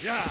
Yeah.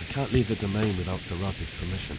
I can't leave the domain without Sarati's permission.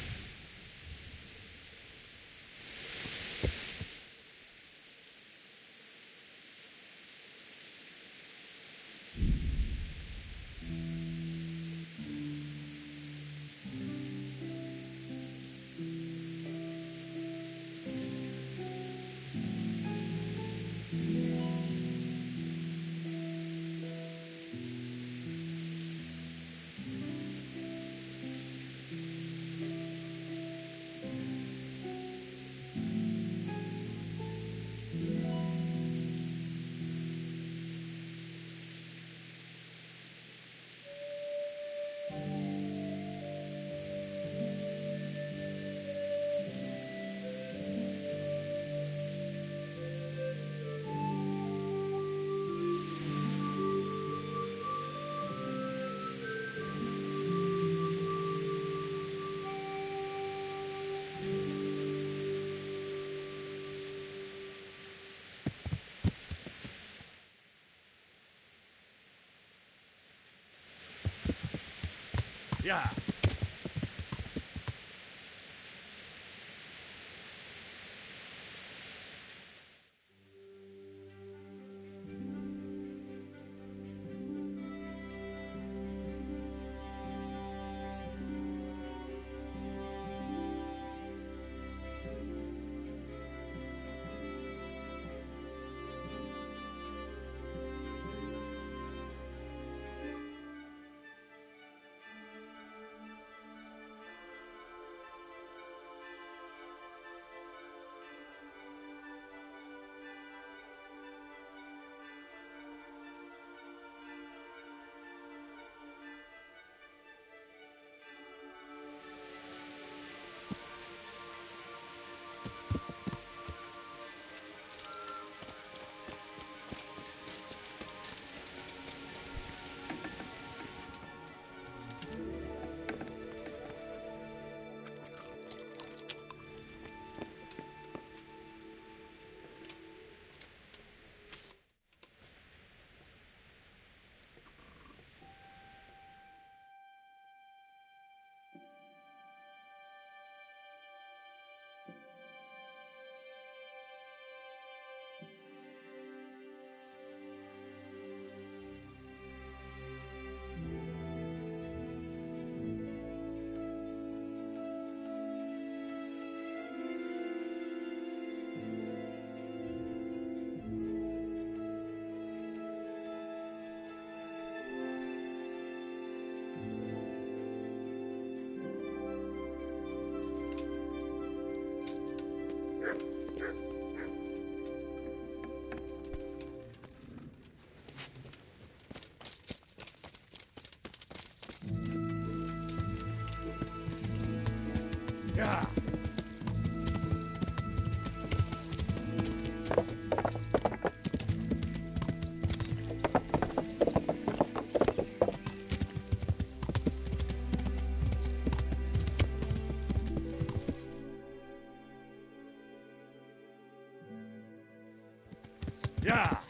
Yeah. Yeah.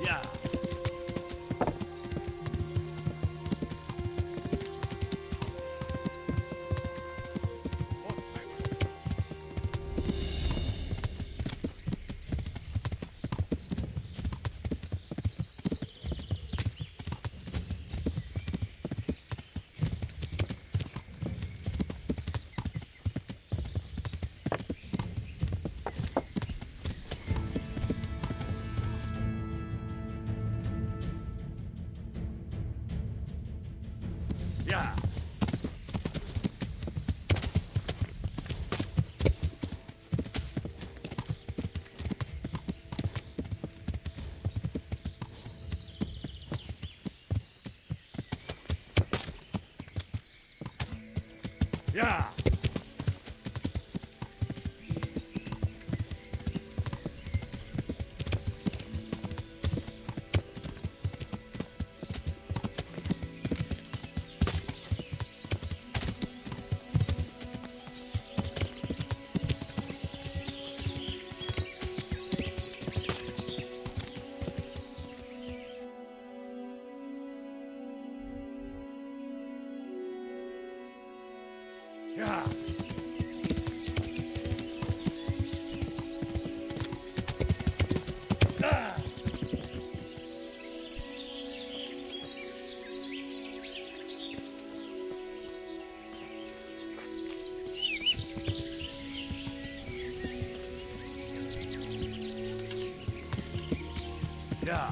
Yeah. Yeah. Yeah. Yeah. Ah. Yeah.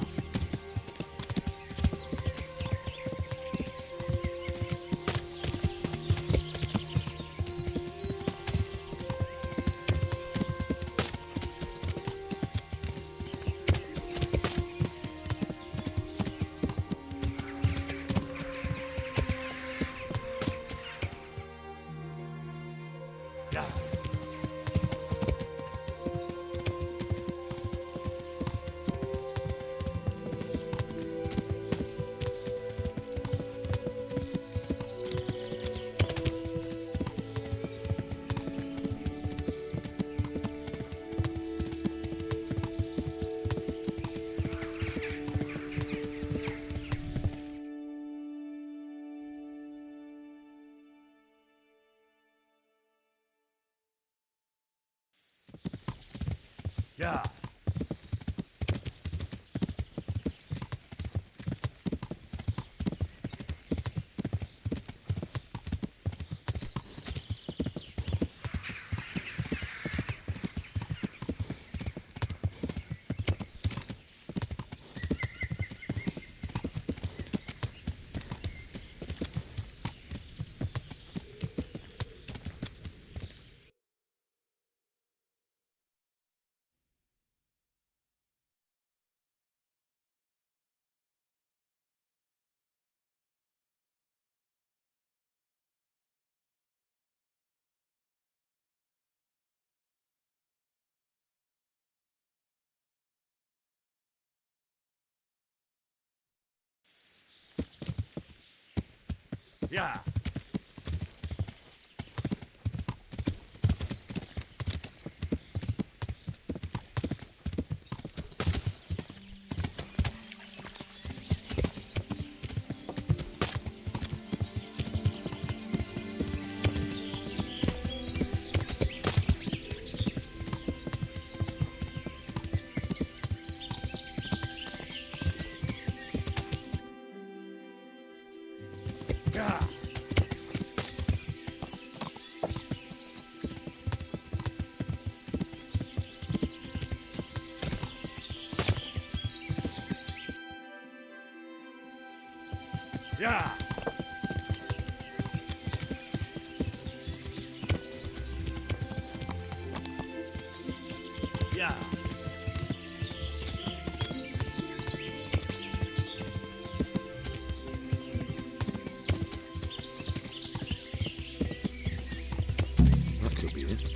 Yeah. Yeah. Yeah. Yeah. Yeah. Yeah. That could be it.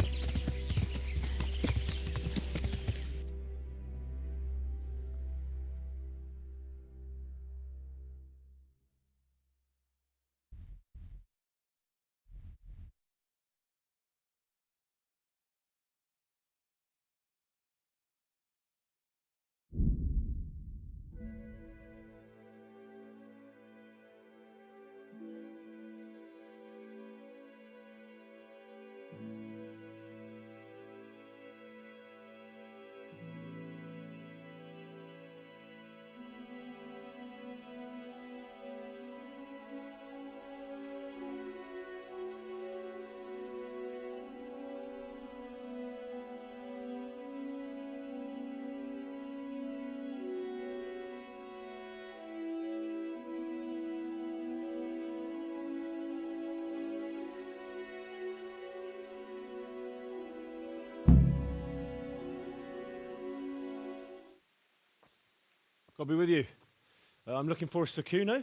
I'll be with you. I'm looking for Sakuno.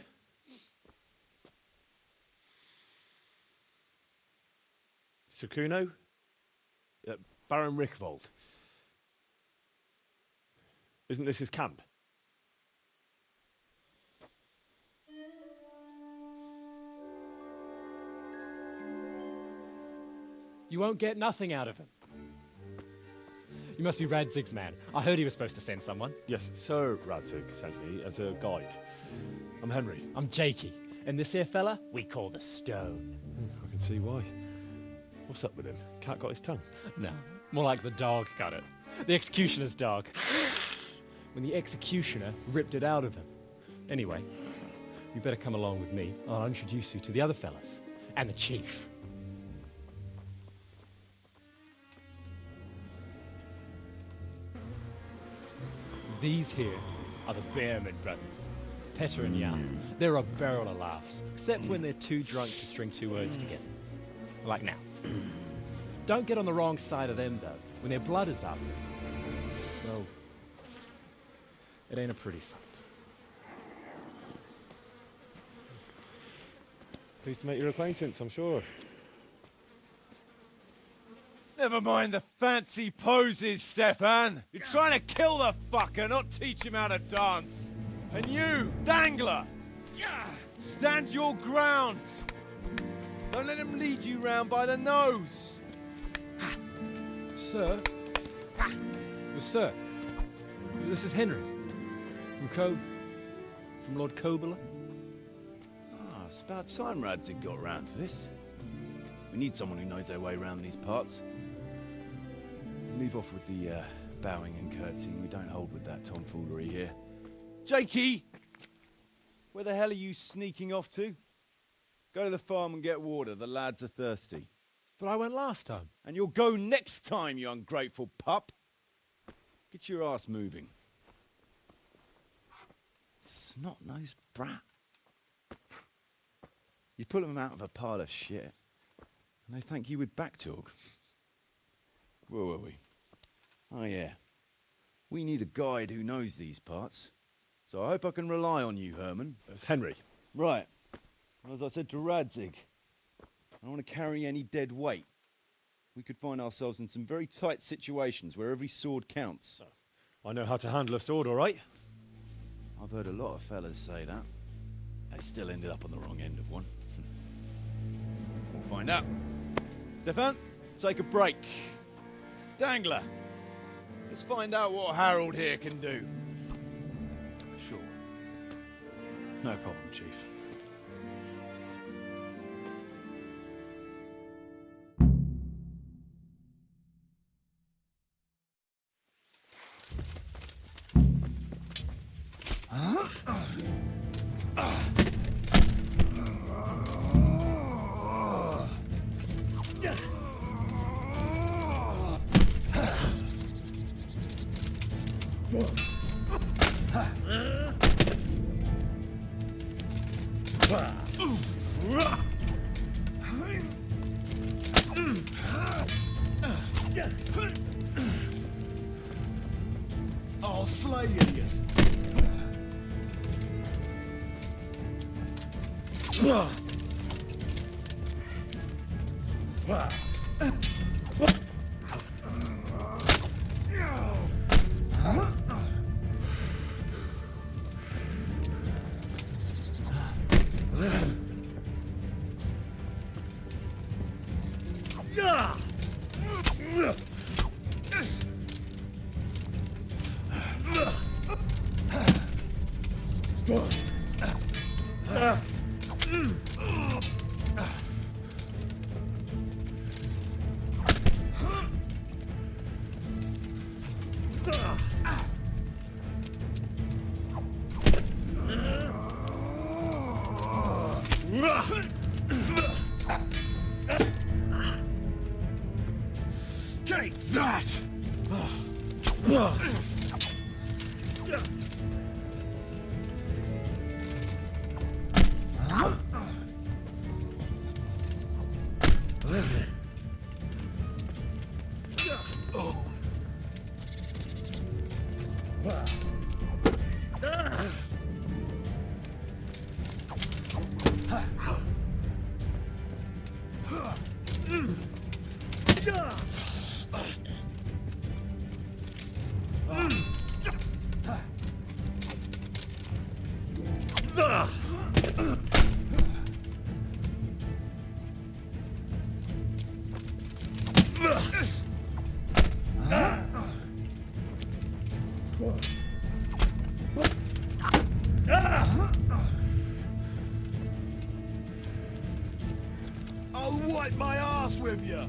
Sakuno? Baron Rickvold. Isn't this his camp? You won't get nothing out of him. You must be Radzig's man. I heard he was supposed to send someone. Yes, Sir Radzig sent me as a guide. I'm Henry. I'm Jakey. And this here fella, we call the Stone. I can see why. What's up with him? Cat got his tongue? No, more like the dog got it. The executioner's dog. When the executioner ripped it out of him. Anyway, you better come along with me. I'll introduce you to the other fellas. And the chief. These here are the Bearman brothers, Petter and Jan. They're a barrel of laughs, except when they're too drunk to string two words together. Like now. Don't get on the wrong side of them, though. When their blood is up, well, it ain't a pretty sight. Pleased to make your acquaintance, I'm sure. Never mind the fancy poses, Stefan. You're trying to kill the fucker, not teach him how to dance. And you, Dangler, stand your ground. Don't let him lead you round by the nose. Sir? Well, sir, this is Henry. From Lord Kobler. Ah, it's about time Radzig got round to this. We need someone who knows their way around these parts. Leave off with the bowing and curtsying. We don't hold with that tomfoolery here. Jakey! Where the hell are you sneaking off to? Go to the farm and get water. The lads are thirsty. But I went last time. And you'll go next time, you ungrateful pup. Get your ass moving. Snot-nosed brat. You pull them out of a pile of shit, and they thank you with back talk. Where were we? Oh yeah. We need a guide who knows these parts. So I hope I can rely on you, Herman. It's Henry. Right. Well, as I said to Radzig, I don't want to carry any dead weight. We could find ourselves in some very tight situations where every sword counts. I know how to handle a sword, all right? I've heard a lot of fellas say that. They still ended up on the wrong end of one. We'll find out. Stefan, take a break. Dangler, let's find out what Harold here can do. Sure. No problem, Chief. I'll slay you. Take that! I'll wipe my ass with you.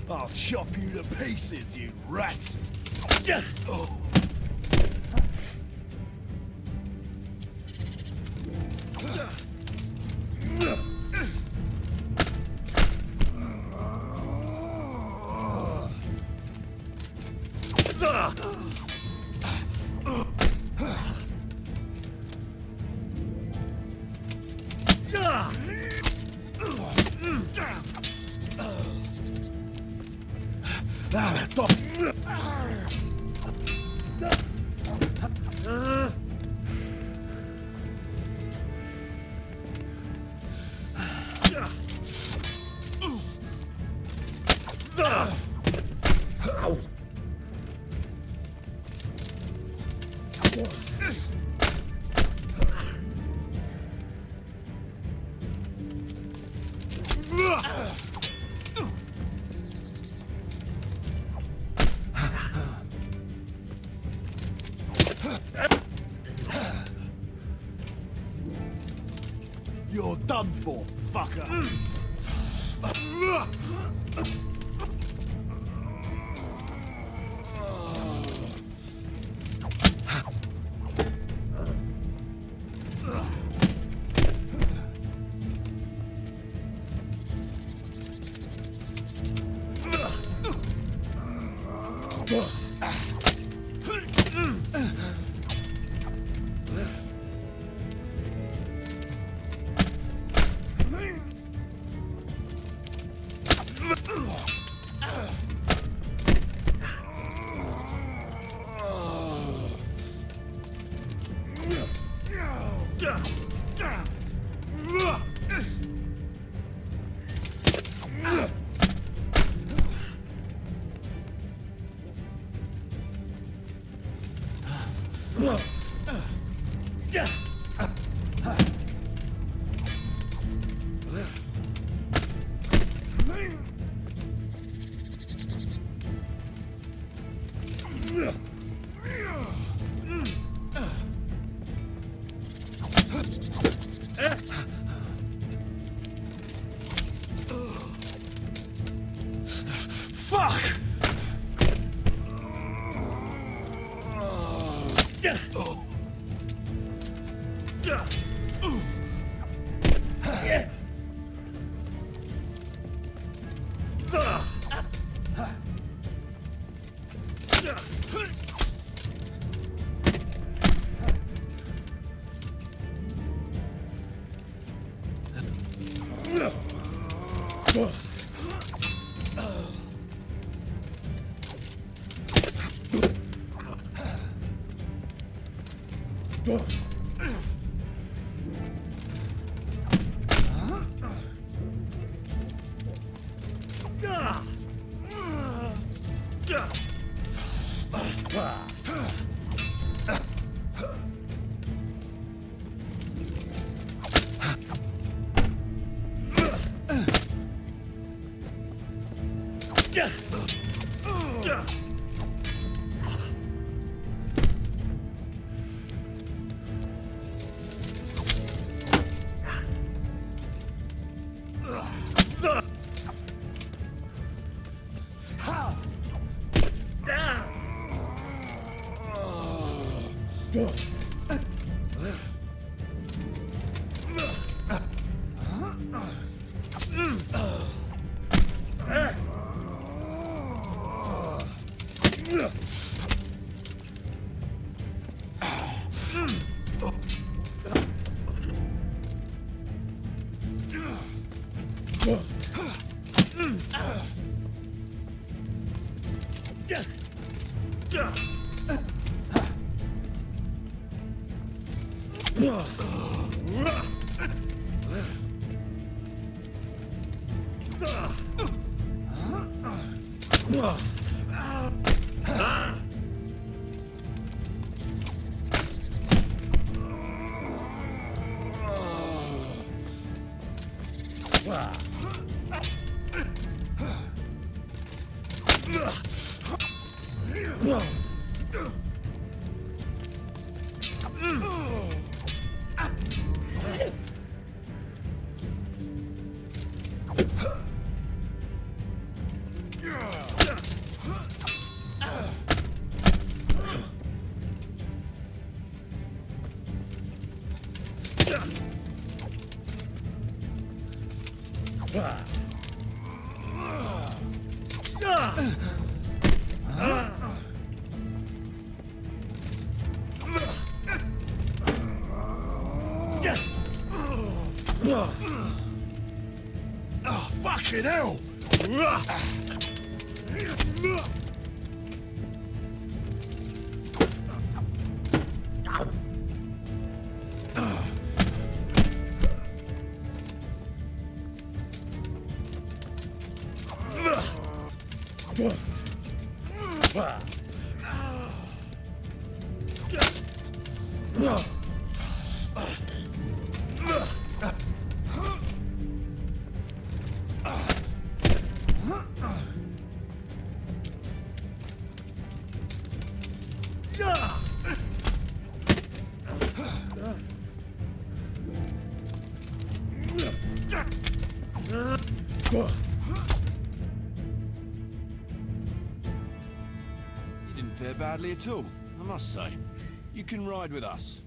I'll chop you to pieces, you rats! Oh. You're done for, fucker! Fuck! Oh, fucking hell! You didn't fare badly at all, I must say. You can ride with us.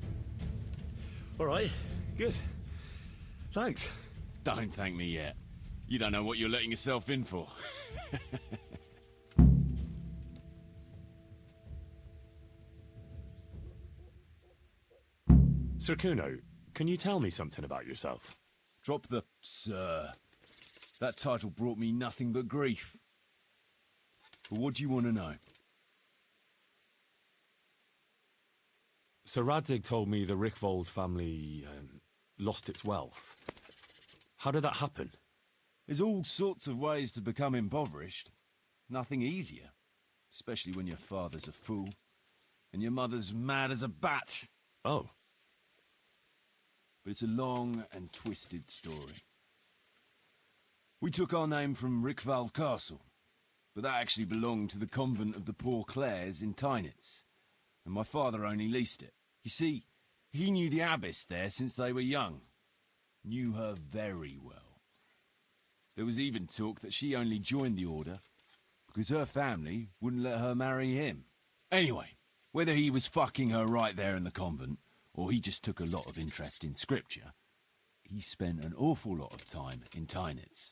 All right, good. Thanks. Don't thank me yet. You don't know what you're letting yourself in for. Sir Kuno, can you tell me something about yourself? Drop the sir. That title brought me nothing but grief. But what do you want to know? Sir Radzig told me the Rickvold family lost its wealth. How did that happen? There's all sorts of ways to become impoverished. Nothing easier. Especially when your father's a fool. And your mother's mad as a bat. Oh. but it's a long and twisted story. We took our name from Rickval Castle, but that actually belonged to the convent of the Poor Clares in Tynitz, and my father only leased it. You see, he knew the abbess there since they were young. Knew her very well. There was even talk that she only joined the order because her family wouldn't let her marry him. Anyway, whether he was fucking her right there in the convent, or he just took a lot of interest in scripture, he spent an awful lot of time in Tynitz.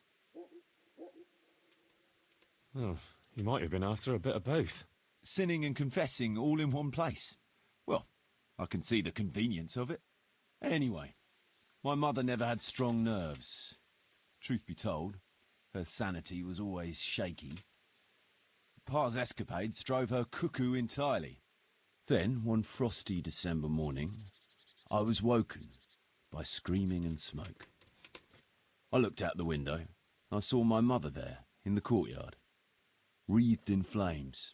Oh, he might have been after a bit of both. Sinning and confessing all in one place. Well, I can see the convenience of it. Anyway, my mother never had strong nerves. Truth be told, her sanity was always shaky. Pa's escapades drove her cuckoo entirely. Then, one frosty December morning, I was woken by screaming and smoke. I looked out the window, and I saw my mother there, in the courtyard, wreathed in flames.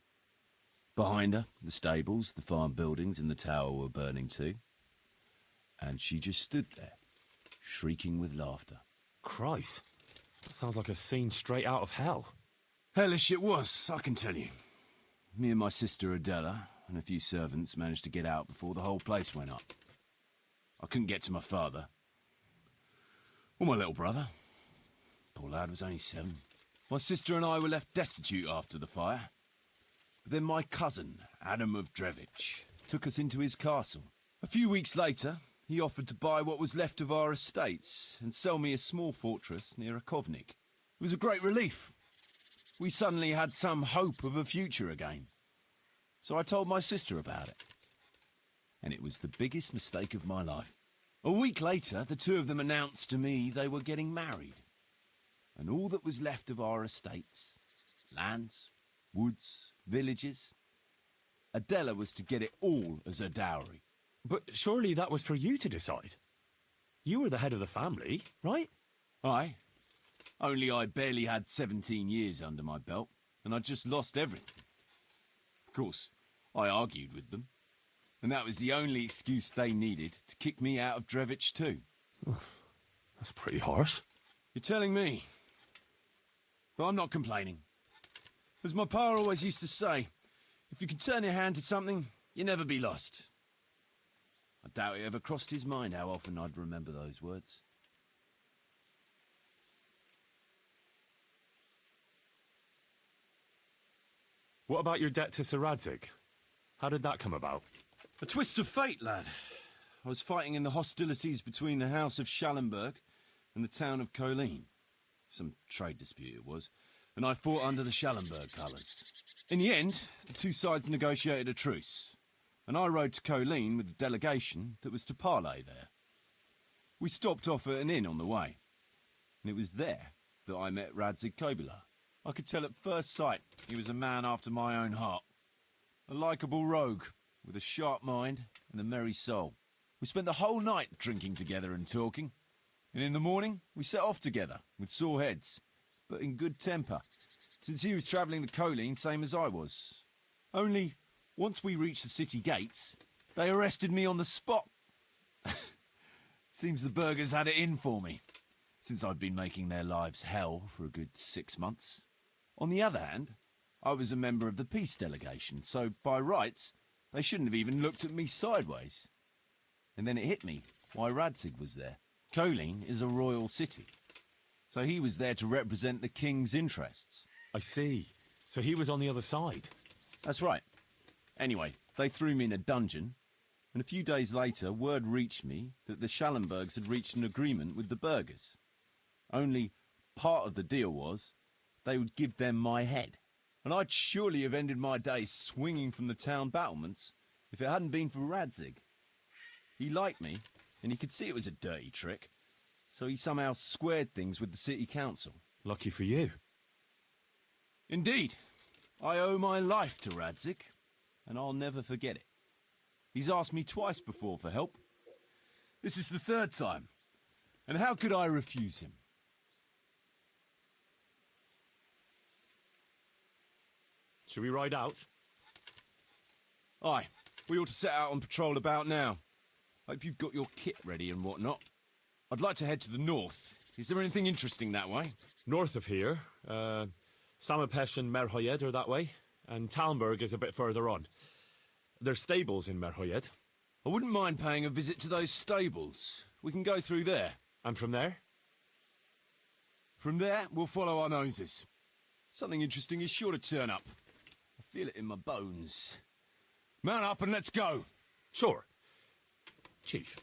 Behind her, the stables, the farm buildings, and the tower were burning too. And she just stood there, shrieking with laughter. Christ, that sounds like a scene straight out of hell. Hellish it was, I can tell you. Me and my sister Adela and a few servants managed to get out before the whole place went up. I couldn't get to my father. Or my little brother. Poor lad was only 7. My sister and I were left destitute after the fire. But then my cousin, Adam of Drevich, took us into his castle. A few weeks later, he offered to buy what was left of our estates and sell me a small fortress near a Kovnik. It was a great relief. We suddenly had some hope of a future again. So I told my sister about it. And it was the biggest mistake of my life. A week later, the two of them announced to me they were getting married. And all that was left of our estates, lands, woods, villages, Adela was to get it all as a dowry. But surely that was for you to decide. You were the head of the family, right? Aye. Only I barely had 17 years under my belt, and I'd just lost everything. Of course, I argued with them, and that was the only excuse they needed to kick me out of Drevich too. That's pretty harsh. You're telling me. But I'm not complaining. As my pa always used to say, if you can turn your hand to something, you'll never be lost. I doubt it ever crossed his mind how often I'd remember those words. What about your debt to Sir Radzig? How did that come about? A twist of fate, lad. I was fighting in the hostilities between the House of Schallenberg and the town of Colleen. Some trade dispute it was, and I fought under the Schallenberg colours. In the end, the two sides negotiated a truce, and I rode to Colleen with the delegation that was to parley there. We stopped off at an inn on the way, and it was there that I met Radzig Kobyla. I could tell at first sight he was a man after my own heart. A likeable rogue, with a sharp mind and a merry soul. We spent the whole night drinking together and talking, and in the morning we set off together, with sore heads, but in good temper, since he was travelling to Colleen same as I was. Only, once we reached the city gates, they arrested me on the spot. Seems the burghers had it in for me, since I'd been making their lives hell for a good 6 months. On the other hand, I was a member of the peace delegation, so by rights, they shouldn't have even looked at me sideways. And then it hit me why Radzig was there. Colleen is a royal city, so he was there to represent the king's interests. I see. So he was on the other side. That's right. Anyway, they threw me in a dungeon, and a few days later, word reached me that the Schallenbergs had reached an agreement with the burghers. Only part of the deal was they would give them my head. And I'd surely have ended my days swinging from the town battlements if it hadn't been for Radzig. He liked me, and he could see it was a dirty trick, so he somehow squared things with the city council. Lucky for you. Indeed. I owe my life to Radzig, and I'll never forget it. He's asked me twice before for help. This is the 3rd time, and how could I refuse him? Should we ride out? Aye, we ought to set out on patrol about now. Hope you've got your kit ready and whatnot. I'd like to head to the north. Is there anything interesting that way? North of here, Samapesh and Merhoyed are that way, and Talmberg is a bit further on. There's stables in Merhoyed. I wouldn't mind paying a visit to those stables. We can go through there. And from there? From there, we'll follow our noses. Something interesting is sure to turn up. I feel it in my bones. Mount up and let's go. Sure. Chief.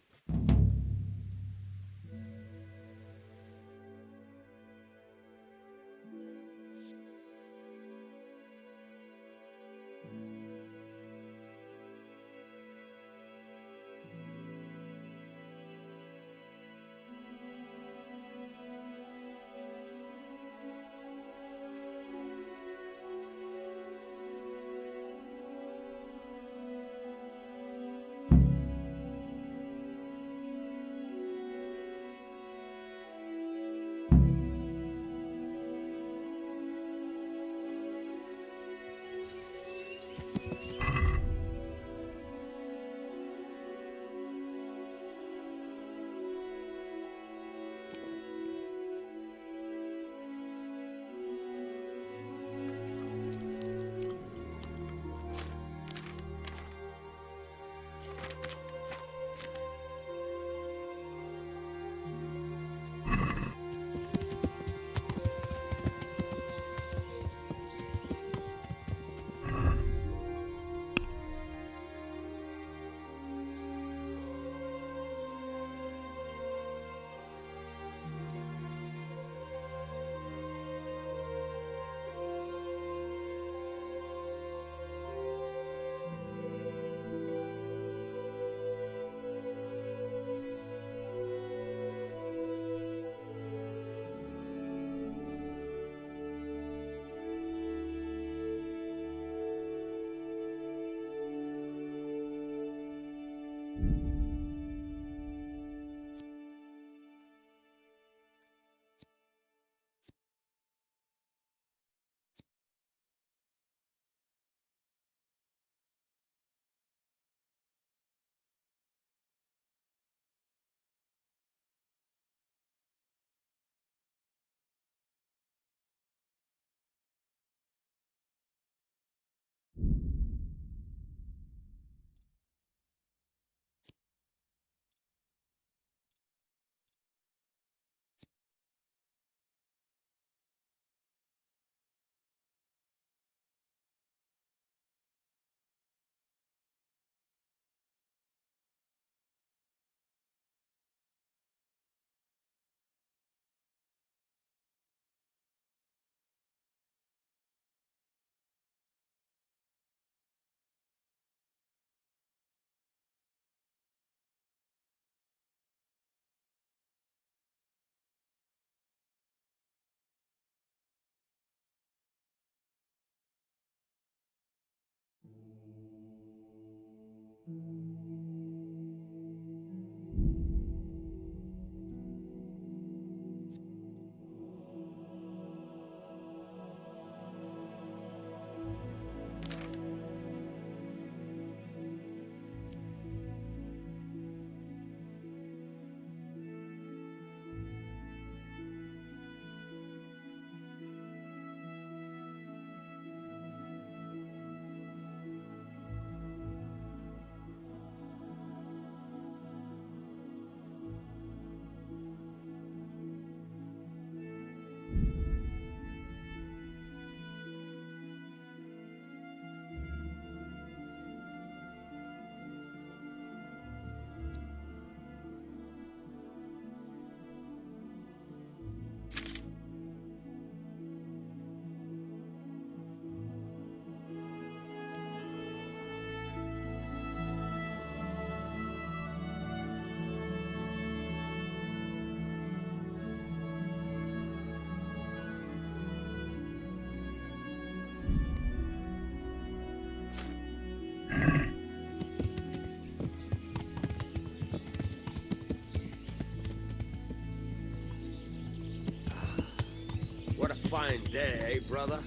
What a fine day, eh, brother?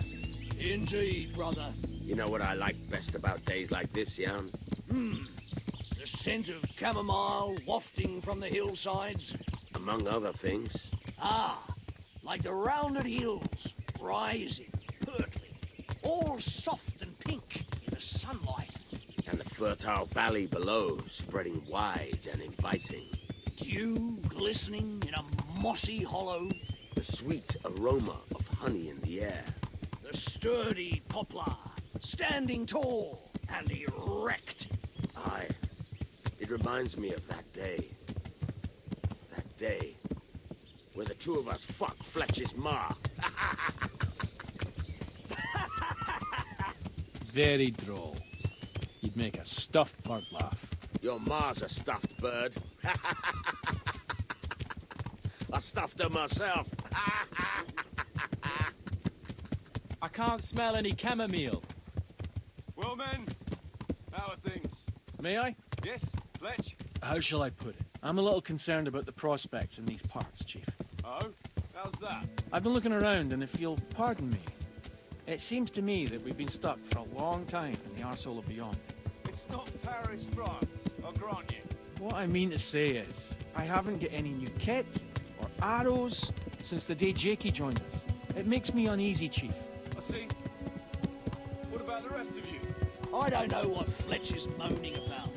Indeed, brother. You know what I like best about days like this, Jan? The scent of chamomile wafting from the hillsides. among other things. Ah, like the rounded hills, rising, hurtling, all soft and pink in the sunlight. And the fertile valley below, spreading wide and inviting. Dew glistening in a mossy hollow. The sweet aroma of honey in the air. The sturdy poplar, standing tall and erect. Aye, it reminds me of that day. That day where the two of us fucked Fletcher's ma. Very droll. You'd make a stuffed bird laugh. Your ma's a stuffed bird. I stuffed her myself. I can't smell any chamomile. Well, men, how are things? May I? Yes, Fletch? How shall I put it? I'm a little concerned about the prospects in these parts, Chief. Oh, how's that? I've been looking around, and if you'll pardon me, it seems to me that we've been stuck for a long time in the arsehole of beyond. It's not Paris, France, I'll grant you. What I mean to say is, I haven't got any new kit or arrows since the day Jakey joined us. It makes me uneasy, Chief. I see. What about the rest of you? I don't know what Fletcher's moaning about.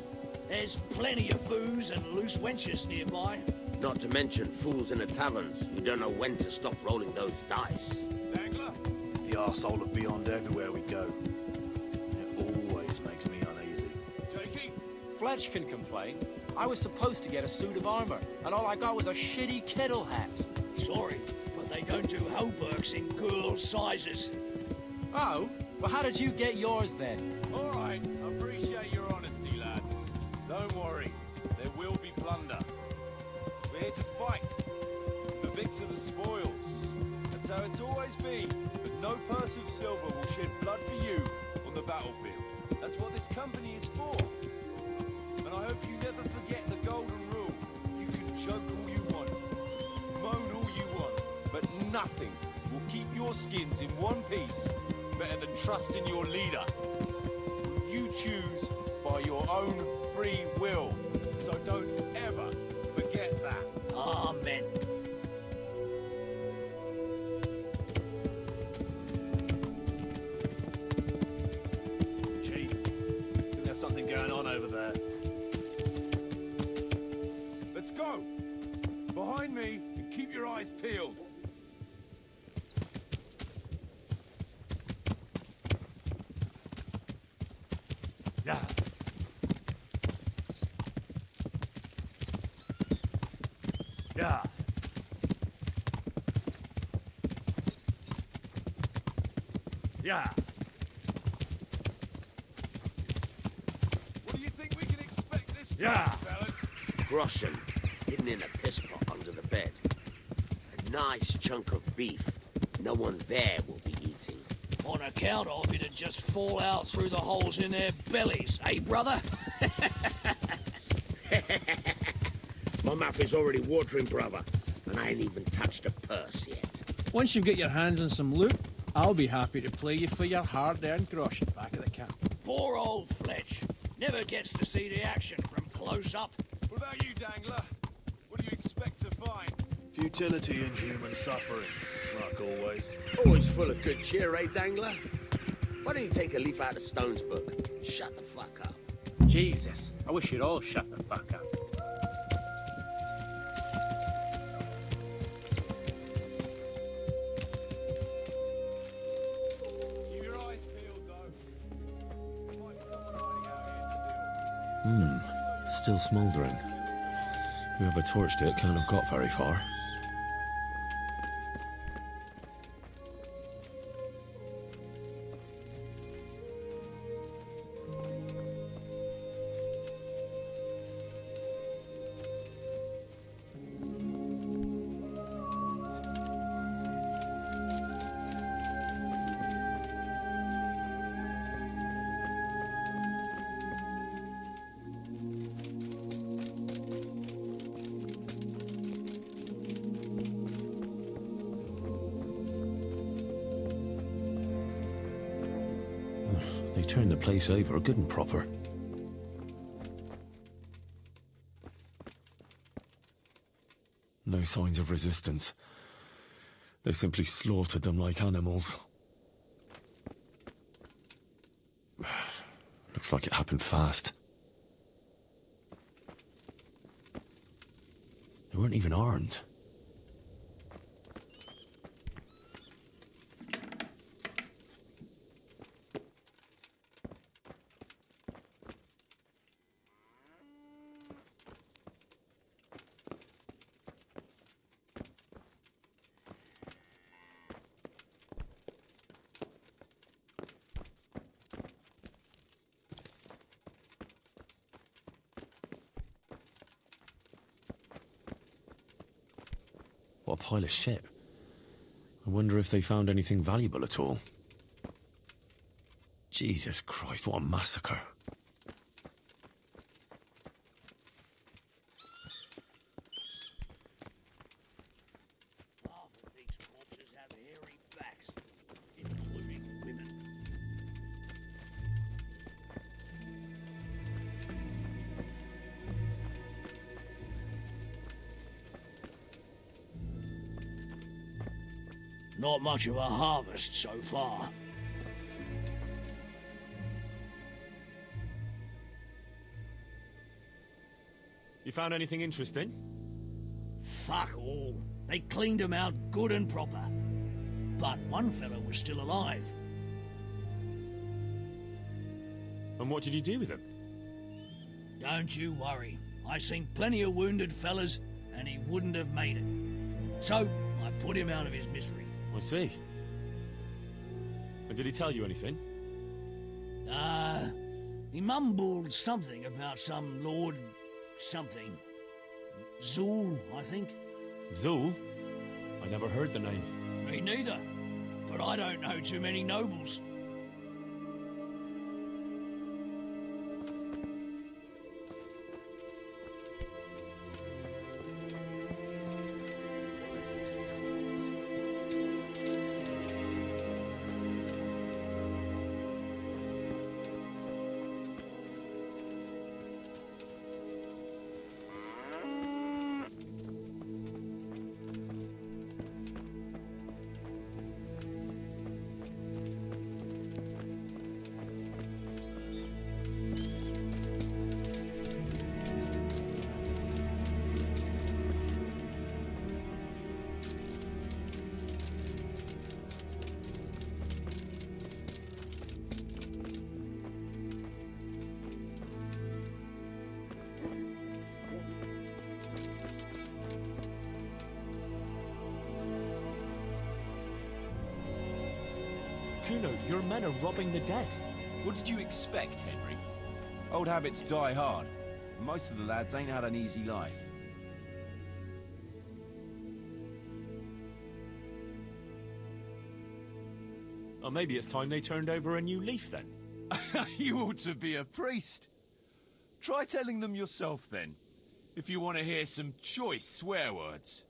There's plenty of booze and loose wenches nearby. Not to mention fools in the taverns who don't know when to stop rolling those dice. Dangler? It's the arsehole of beyond everywhere we go. It always makes me uneasy. Jakey? Fletch can complain. I was supposed to get a suit of armor, and all I got was a shitty kettle hat. Sorry, but they don't do hauberks in girls' sizes. Oh? Well, how did you get yours then? All right, I appreciate your honesty, lads. Don't worry, there will be plunder. We're here to fight, to victor the spoils. That's how it's always been, but no purse of silver will shed blood for you on the battlefield. That's what this company is for. And I hope you never forget the golden rule. You can joke all you want, moan all you want, but nothing will keep your skins in one piece better than trusting your leader. You choose by your own free will. So don't ever forget that. Amen. Chief, think there's something going on over there. Let's go! Behind me, and keep your eyes peeled. Yeah. Yeah. Yeah. What do you think we can expect this time, Yeah. fellas? Groschen, hidden in a piss pot under the bed. A nice chunk of beef no one there will be eating. On account of it'd just fall out through the holes in their bellies, eh, brother? My mouth is already watering, brother, and I ain't even touched a purse yet. Once you get your hands on some loot, I'll be happy to play you for your hard-earned groschen back at the camp. Poor old Fletch. Never gets to see the action from close up. What about you, Dangler? What do you expect to find? Futility and human suffering, like always. Always full of good cheer, eh, Dangler? Why don't you take a leaf out of Stone's book and shut the fuck up? Jesus, I wish you'd all shut the fuck up. Keep your eyes peeled, though. There might be someone hiding out here still. Still smouldering. Whoever torched it can't have got very far. They turned the place over good and proper. No signs of resistance. They simply slaughtered them like animals. Looks like it happened fast. They weren't even armed. What a pile of shit. I wonder if they found anything valuable at all. Jesus Christ, what a massacre. Half of these corpses have hairy backs, including women. Not much of a harvest so far. You found anything interesting? Fuck all. They cleaned him out good and proper. But one fellow was still alive. And what did you do with them? Don't you worry. I seen plenty of wounded fellas, and he wouldn't have made it. So, I put him out of his misery. I see. And did he tell you anything? He mumbled something about some Lord something. Zool, I think. Zool? I never heard the name. Me neither. But I don't know too many nobles. Kuno, your men are robbing the dead. What did you expect, Henry? Old habits die hard. Most of the lads ain't had an easy life. Or maybe it's time they turned over a new leaf then. You ought to be a priest. Try telling them yourself then, if you want to hear some choice swear words.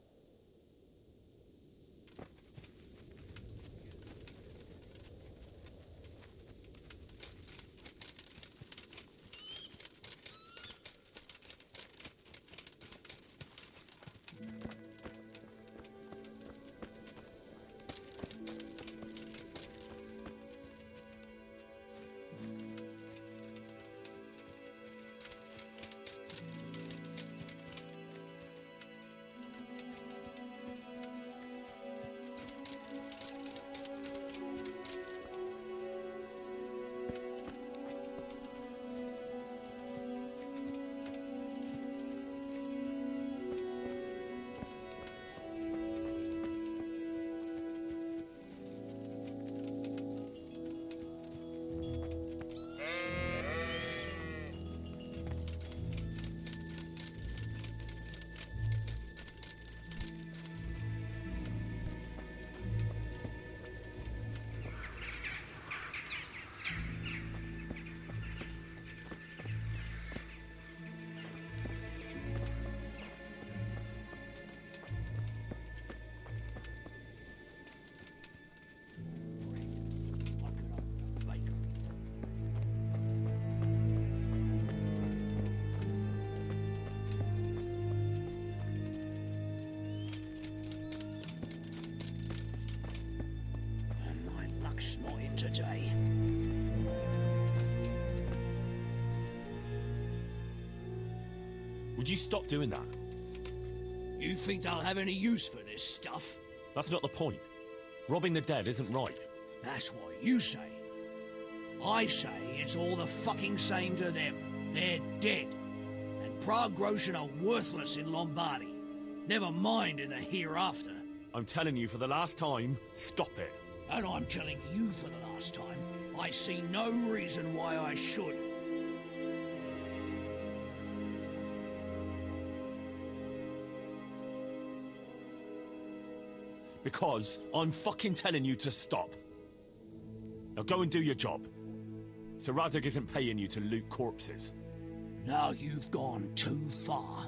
today. Would you stop doing that? You think they'll have any use for this stuff? That's not the point. Robbing the dead isn't right. That's what you say. I say it's all the fucking same to them. They're dead. And Prague Groshen are worthless in Lombardy. Never mind in the hereafter. I'm telling you for the last time, stop it. And I'm telling you for the last time, I see no reason why I should. Because I'm fucking telling you to stop. Now go and do your job. Sir Radzig isn't paying you to loot corpses. Now you've gone too far.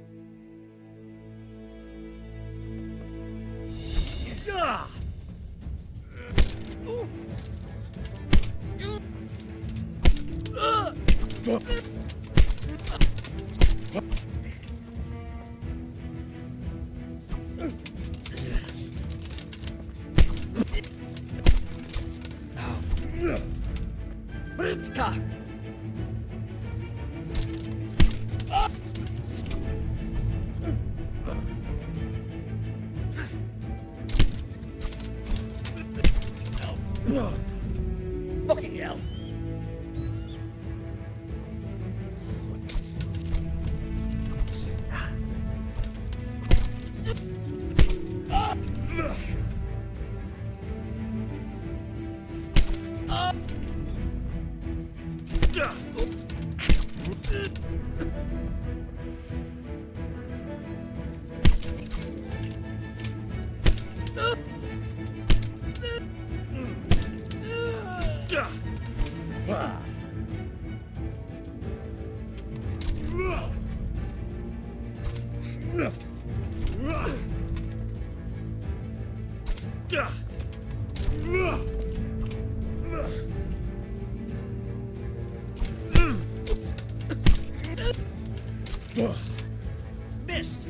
Fucking hell. Missed.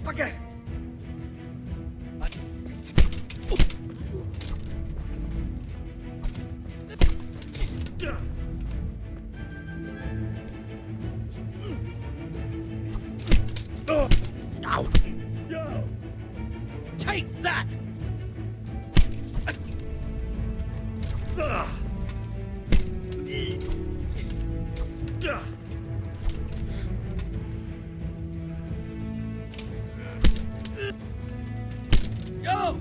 Okay. Ow! Take that! Yo!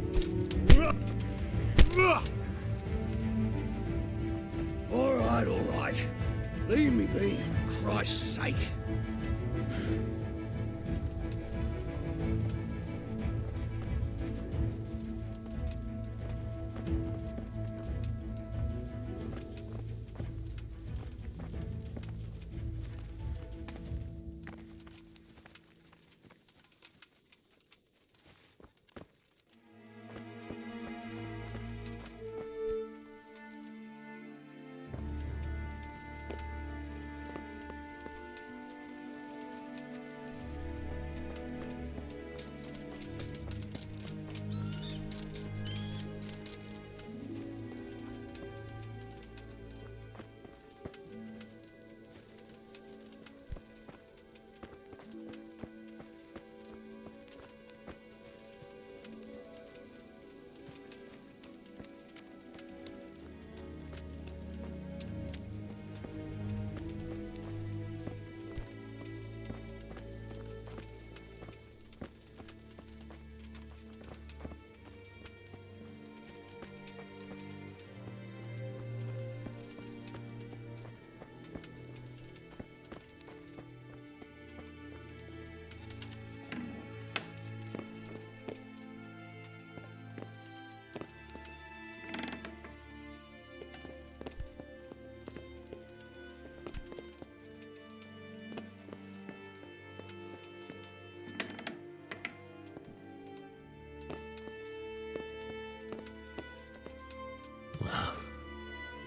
All right. Leave me be, for Christ's sake.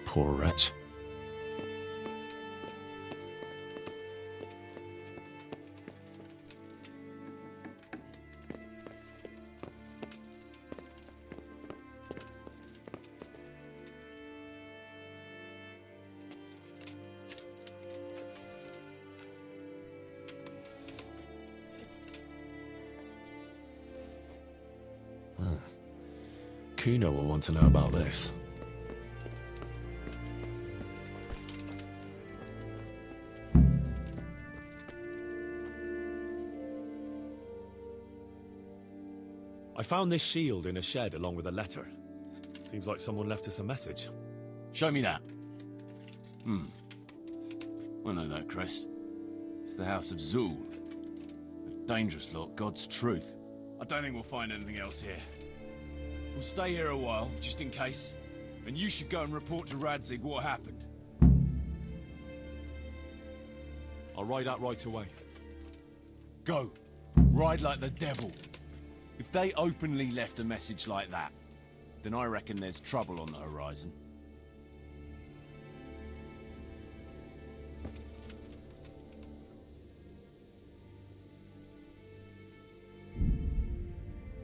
Poor wretch. Kuno will want to know about this. I found this shield in a shed along with a letter. Seems like someone left us a message. Show me that. I know that crest. It's the House of Zul. A dangerous lot, God's truth. I don't think we'll find anything else here. We'll stay here a while, just in case. And you should go and report to Radzig what happened. I'll ride out right away. Go. Ride like the devil. If they openly left a message like that, then I reckon there's trouble on the horizon.